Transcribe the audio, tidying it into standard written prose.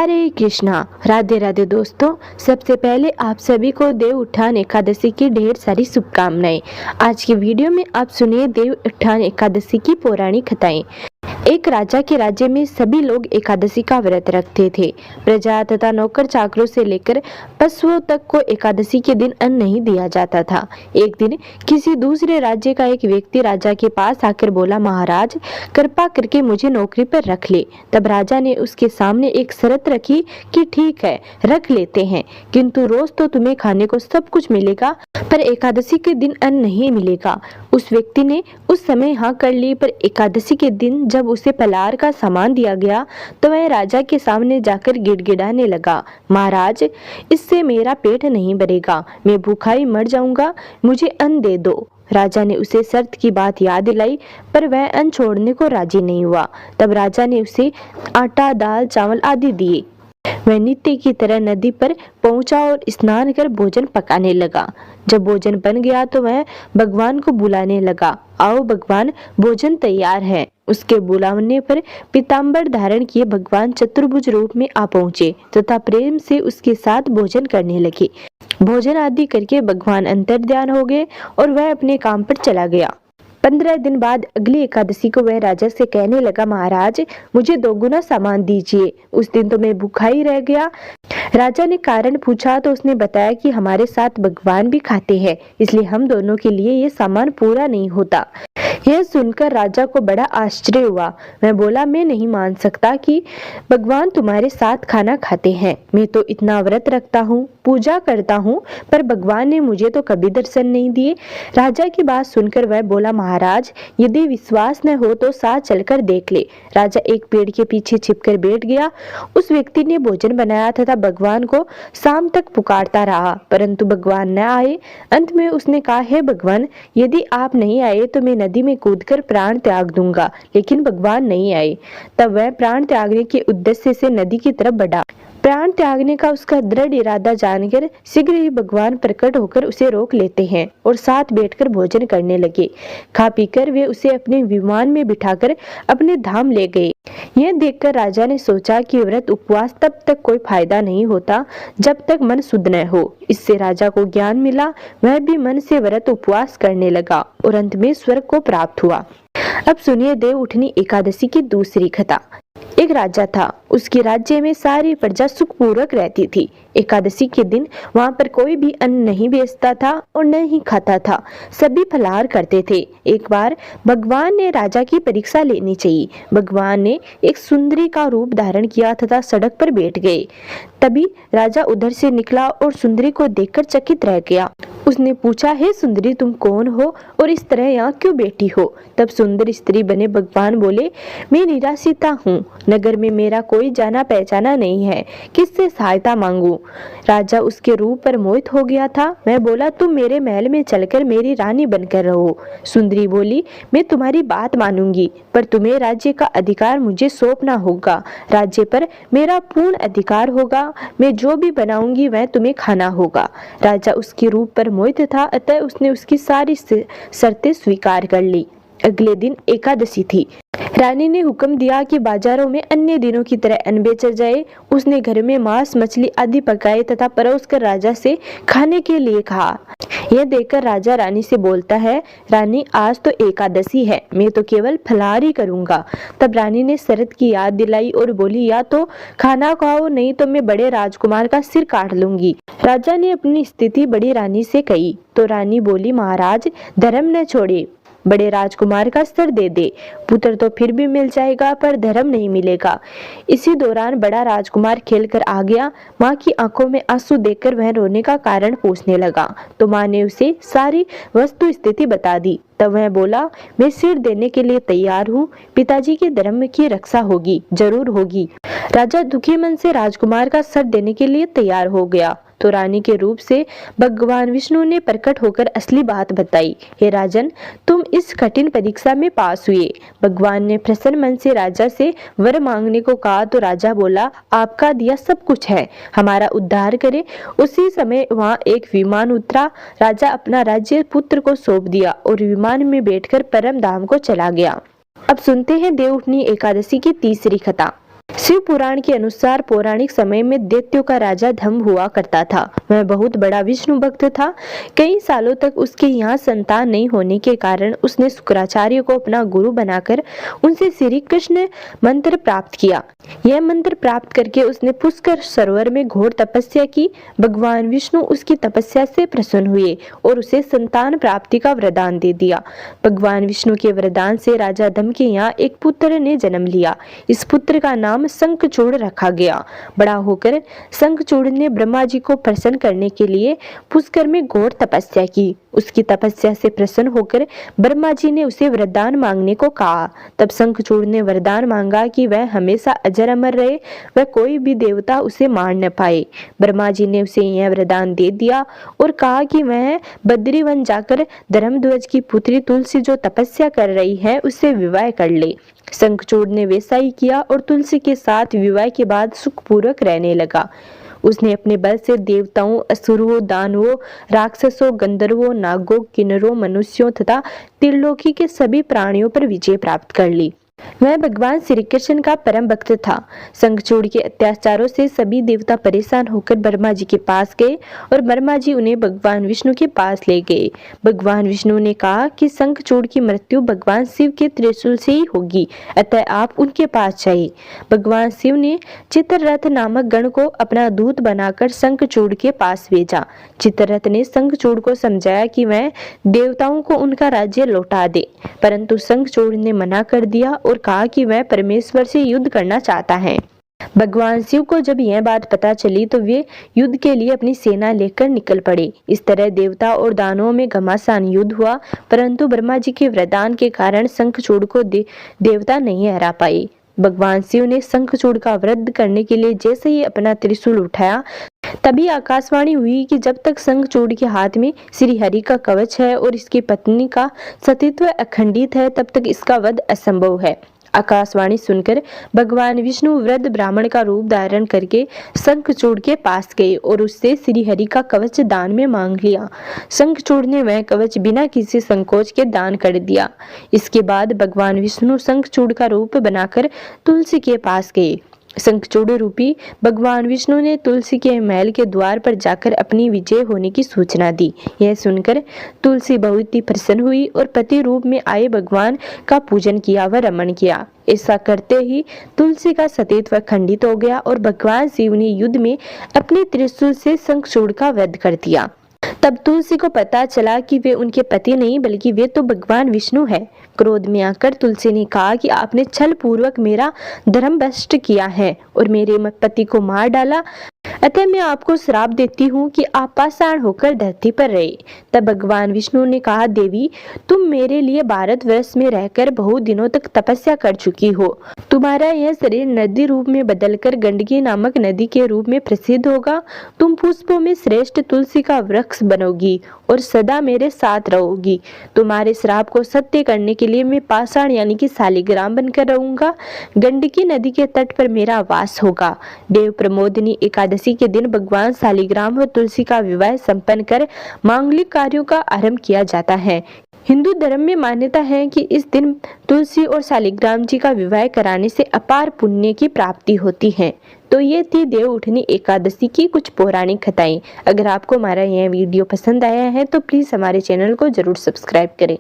हरे कृष्णा। राधे राधे दोस्तों, सबसे पहले आप सभी को देव उत्थान एकादशी की ढेर सारी शुभकामनाएं। आज की वीडियो में आप सुनिए देव उत्थान एकादशी की पौराणिक कथाएं। एक राजा के राज्य में सभी लोग एकादशी का व्रत रखते थे। प्रजा तथा नौकर चाकरों से लेकर पशुओं तक को एकादशी के दिन अन्न नहीं दिया जाता था। एक दिन किसी दूसरे राज्य का एक व्यक्ति राजा के पास आकर बोला, महाराज कृपा करके मुझे नौकरी पर रख ले। तब राजा ने उसके सामने एक शर्त रखी कि ठीक है, रख लेते हैं, किंतु रोज तो तुम्हें खाने को सब कुछ मिलेगा, पर एकादशी के दिन अन्न नहीं मिलेगा। उस व्यक्ति ने उस समय हाँ कर ली, पर एकादशी के दिन जब उसे फलाहार का सामान दिया गया तो वह राजा के सामने जाकर गिड़गिड़ाने लगा, महाराज इससे मेरा पेट नहीं भरेगा, मैं भूखा ही मर जाऊंगा, मुझे अन्न दे दो। राजा ने उसे शर्त की बात याद दिलाई, पर वह अन्न छोड़ने को राजी नहीं हुआ। तब राजा ने उसे आटा, दाल, चावल आदि दिए। वह नित्य की तरह नदी पर पहुंचा और स्नान कर भोजन पकाने लगा। जब भोजन बन गया तो वह भगवान को बुलाने लगा, आओ भगवान भोजन तैयार है। उसके बुलाने पर पीताम्बर धारण किए भगवान चतुर्भुज रूप में आ पहुंचे तथा प्रेम से उसके साथ भोजन करने लगे। भोजन आदि करके भगवान अंतर्ध्यान हो गए और वह अपने काम पर चला गया। 15 दिन बाद अगली एकादशी को वह राजा से कहने लगा, महाराज मुझे 2 गुना सामान दीजिए। उस दिन तो मैं भूखा ही रह गया। राजा ने कारण पूछा तो उसने बताया कि हमारे साथ भगवान भी खाते हैं, इसलिए हम दोनों के लिए ये सामान पूरा नहीं होता। यह सुनकर राजा को बड़ा आश्चर्य हुआ। मैं बोला, मैं नहीं मान सकता कि भगवान तुम्हारे साथ खाना खाते हैं। मैं तो इतना व्रत रखता हूँ, पूजा करता हूँ, पर भगवान ने मुझे तो कभी दर्शन नहीं दिए। राजा की बात सुनकर वह बोला, महाराज यदि विश्वास न हो तो साथ चलकर देख ले। राजा एक पेड़ के पीछे छिपकर बैठ गया। उस व्यक्ति ने भोजन बनाया तथा भगवान को शाम तक पुकारता रहा, परंतु भगवान न आए। अंत में उसने कहा, हे भगवान यदि आप नहीं आए तो मैं नदी में कूदकर प्राण त्याग दूंगा, लेकिन भगवान नहीं आए। तब वह प्राण त्यागने के उद्देश्य से नदी की तरफ बढ़ा। प्राण त्यागने का उसका दृढ़ इरादा जानकर शीघ्र ही भगवान प्रकट होकर उसे रोक लेते हैं और साथ बैठकर भोजन करने लगे। खा पीकर वे उसे अपने विमान में बिठाकर अपने धाम ले गए। यह देखकर राजा ने सोचा कि व्रत उपवास तब तक कोई फायदा नहीं होता जब तक मन शुद्ध न हो। इससे राजा को ज्ञान मिला, वह भी मन से व्रत उपवास करने लगा और अंत में स्वर्ग को प्राप्त हुआ। अब सुनिए देव उठनी एकादशी की दूसरी कथा। एक राजा था, उसके राज्य में सारी प्रजा सुखपूर्वक रहती थी। एकादशी के दिन वहां पर कोई भी अन्न नहीं बेचता था और न ही खाता था, सभी फलाहार करते थे। एक बार भगवान ने राजा की परीक्षा लेनी चाहिए। भगवान ने एक सुंदरी का रूप धारण किया तथा सड़क पर बैठ गए। तभी राजा उधर से निकला और सुंदरी को देखकर चकित रह गया। उसने पूछा, हे सुंदरी तुम कौन हो और इस तरह यहाँ क्यों बैठी हो? तब सुंदर स्त्री बने भगवान बोले, मैं निराश्रिता हूँ, नगर में मेरा कोई जाना पहचाना नहीं है, किससे सहायता मांगू? राजा उसके रूप पर मोहित हो गया था। मैं बोला, तुम मेरे महल में चलकर मेरी रानी बनकर रहो। सुंदरी बोली, मैं तुम्हारी बात मानूंगी, पर तुम्हें राज्य का अधिकार मुझे सौंपना होगा। राज्य पर मेरा पूर्ण अधिकार होगा, मैं जो भी बनाऊंगी वह तुम्हें खाना होगा। राजा उसके रूप पर मोहित था, अतः उसने उसकी सारी शर्तें स्वीकार कर ली। अगले दिन एकादशी थी। रानी ने हुक्म दिया कि बाजारों में अन्य दिनों की तरह अन्न बेचा जाए। उसने घर में मांस, मछली आदि पकाए तथा परोसकर राजा से खाने के लिए कहा। यह देखकर राजा रानी से बोलता है, रानी आज तो एकादशी है, मैं तो केवल फलाहार ही करूंगा। तब रानी ने शर्त की याद दिलाई और बोली, या तो खाना खाओ, नहीं तो मैं बड़े राजकुमार का सिर काट लूंगी। राजा ने अपनी स्थिति बड़ी रानी से कही तो रानी बोली, महाराज धर्म न छोड़े, बड़े राजकुमार का सर दे दे। पुत्र तो फिर भी मिल जाएगा, पर धर्म नहीं मिलेगा। इसी दौरान बड़ा राजकुमार खेलकर आ गया। माँ की आंखों में आंसू देखकर वह रोने का कारण पूछने लगा, तो माँ ने उसे सारी वस्तु स्थिति बता दी। तब वह बोला, मैं सिर देने के लिए तैयार हूँ, पिताजी के धर्म की रक्षा होगी, जरूर होगी। राजा दुखी मन से राजकुमार का सर देने के लिए तैयार हो गया तो रानी के रूप से भगवान विष्णु ने प्रकट होकर असली बात बताई। हे राजन, तुम इस कठिन परीक्षा में पास हुए। भगवान ने प्रसन्न मन से राजा से वर मांगने को कहा तो राजा बोला, आपका दिया सब कुछ है, हमारा उद्धार करे। उसी समय वहाँ एक विमान उतरा। राजा अपना राज्य पुत्र को सौंप दिया और विमान में बैठकर परम धाम को चला गया। अब सुनते हैं देवउठनी एकादशी की तीसरी कथा। शिव पुराण के अनुसार पौराणिक समय में दैत्यों का राजा धम्म हुआ करता था। वह बहुत बड़ा विष्णु भक्त था। कई सालों तक उसके यहाँ संतान नहीं होने के कारण उसने शुक्राचार्य को अपना गुरु बनाकर उनसे श्री कृष्ण मंत्र प्राप्त किया। यह मंत्र प्राप्त करके उसने पुष्कर सरोवर में घोर तपस्या की। भगवान विष्णु उसकी तपस्या से प्रसन्न हुए और उसे संतान प्राप्ति का वरदान दे दिया। भगवान विष्णु के वरदान से राजा धम्म के यहाँ एक पुत्र ने जन्म लिया। इस पुत्र का नाम शंखचूड़ रखा गया। बड़ा होकर शंखचूड़ ने ब्रह्मा जी को प्रसन्न करने के लिए पुष्कर में घोर तपस्या की। उसकी तपस्या से प्रसन्न होकर ब्रह्मा जी ने उसे वरदान मांगने को कहा। तब शंखचूड़ ने वरदान मांगा कि वह हमेशा अजर अमर रहे, वह कोई भी देवता उसे मार न पाए। ब्रह्मा जी ने उसे यह वरदान दे दिया और कहा कि वह बद्री वन जाकर धर्मध्वज की पुत्री तुलसी जो तपस्या कर रही है उससे विवाह कर ले। शंखचूड़ ने वैसा ही किया और तुलसी के साथ विवाह के बाद सुखपूर्वक रहने लगा। उसने अपने बल से देवताओं, असुरों, दानवों, राक्षसों, गंधर्वों, नागों, किन्नरों, मनुष्यों तथा त्रिलोकी के सभी प्राणियों पर विजय प्राप्त कर ली। वह भगवान श्री कृष्ण का परम भक्त था। शंखचूड़ के अत्याचारों से सभी देवता परेशान होकर ब्रह्मा जी के पास गए और ब्रह्मा जी उन्हें भगवान विष्णु के पास ले गए। भगवान विष्णु ने कहा कि शंखचूड़ की मृत्यु भगवान शिव के त्रिशूल से ही होगी, अतः आप उनके पास जाइए। भगवान शिव ने चित्ररथ नामक गण को अपना दूत बनाकर शंखचूड़ के पास भेजा। चित्ररथ ने शंखचूड़ को समझाया कि वह देवताओं को उनका राज्य लौटा दे, परंतु शंखचूड़ ने मना कर दिया और कहा कि वह परमेश्वर से युद्ध करना चाहता है। भगवान शिव को जब यह बात पता चली तो वे युद्ध के लिए अपनी सेना लेकर निकल पड़े। इस तरह देवता और दानवों में घमासान युद्ध हुआ, परंतु ब्रह्मा जी के वरदान के कारण शंखचूड़ को देवता नहीं हरा पाए। भगवान शिव ने शंखचूड़ का वध करने के लिए जैसे ही अपना त्रिशूल उठाया, तभी आकाशवाणी हुई कि जब तक शंखचूड़ के हाथ में श्री हरि का कवच है और इसकी पत्नी का सतीत्व अखंडित है, तब तक इसका वध असंभव है। आकाशवाणी सुनकर भगवान विष्णु वृद्ध ब्राह्मण का रूप धारण करके शंखचूड़ के पास गए और उससे श्री हरि का कवच दान में मांग लिया। शंखचूड़ ने वह कवच बिना किसी संकोच के दान कर दिया। इसके बाद भगवान विष्णु शंखचूड़ का रूप बनाकर तुलसी के पास गए। शंखचूड़ रूपी भगवान विष्णु ने तुलसी के महल के द्वार पर जाकर अपनी विजय होने की सूचना दी। यह सुनकर तुलसी बहुत ही प्रसन्न हुई और पति रूप में आए भगवान का पूजन किया व रमन किया। ऐसा करते ही तुलसी का सतीत्व खंडित हो गया और भगवान शिव ने युद्ध में अपने त्रिशूल से शंखचूड़ का वध कर दिया। तब तुलसी को पता चला कि वे उनके पति नहीं बल्कि वे तो भगवान विष्णु है। क्रोध में आकर तुलसी ने कहा कि आपने छल पूर्वक मेरा धर्म भ्रष्ट किया है और मेरे पति को मार डाला, अतः मैं आपको श्राप देती हूँ कि आप पाषाण होकर धरती पर रहे। तब भगवान विष्णु ने कहा, देवी तुम मेरे लिए भारतवर्ष में रहकर बहुत दिनों तक तपस्या कर चुकी हो। तुम्हारा यह शरीर नदी रूप में बदलकर गंडकी नामक नदी के रूप में प्रसिद्ध होगा। तुम पुष्पों में श्रेष्ठ तुलसी का वृक्ष बनोगी और सदा मेरे साथ रहोगी। तुम्हारे श्राप को सत्य करने के लिए मैं पाषाण यानी कि शालिग्राम बनकर रहूंगा। गंडकी नदी के तट पर मेरा वास होगा। देव प्रमोदिनी एकादशी के दिन भगवान शालिग्राम और तुलसी का विवाह संपन्न कर मांगलिक कार्यों का आरंभ किया जाता है। हिंदू धर्म में मान्यता है कि इस दिन तुलसी और शालिग्राम जी का विवाह कराने से अपार पुण्य की प्राप्ति होती है। तो ये थी देव उठनी एकादशी की कुछ पौराणिक कथाएं। अगर आपको हमारा यह वीडियो पसंद आया है तो प्लीज हमारे चैनल को जरूर सब्सक्राइब करें।